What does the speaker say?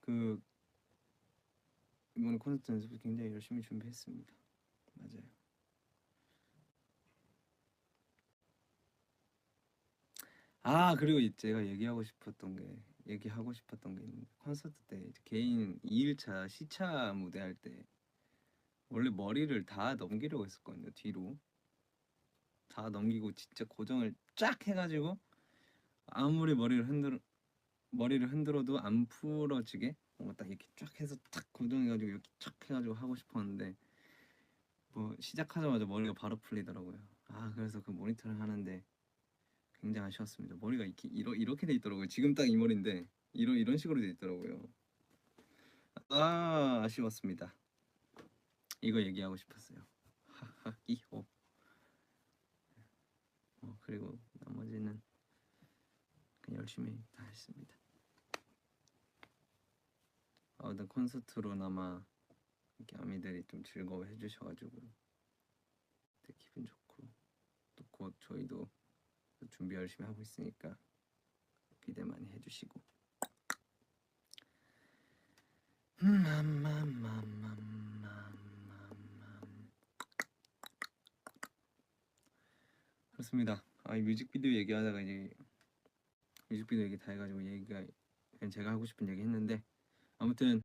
그 이번에 콘서트 연습을 굉장히 열심히 준비했습니다. 맞아요. 그리고 제가 얘기하고 싶었던 게 있는데, 콘서트 때 이제 개인 2일차 시차 무대 할 때 원래 머리를 다 넘기려고 했었거든요. 뒤로 다 넘기고 진짜 고정을 쫙 해가지고 아무리 머리를 흔들어도 안 풀어지게 뭔가 딱 이렇게 쫙 해서 탁 고정해가지고 이렇게 쫙 해가지고 하고 싶었는데, 뭐 시작하자마자 머리가 바로 풀리더라고요. 그래서 그 모니터를 하는데 굉장히 아쉬웠습니다. 머리가 이렇게 돼 있더라고요. 지금 딱 이 머리인데 이런 식으로 돼 있더라고요. 아쉬웠습니다. 이거 얘기하고 싶었어요. 하하 이호. 그리고 나머지는 그냥 열심히 다 했습니다. 아무튼 콘서트로나마 이렇게 아미들이 좀 즐거워해 주셔가지고 되게 기분 좋고, 또 곧 저희도 준비 열심히 하고 있으니까 기대 많이 해주시고. 그렇습니다. 이 뮤직비디오 얘기하다가 이제 뮤직비디오 얘기 다 해가지고 얘기가 그냥 제가 하고 싶은 얘기 했는데, 아무튼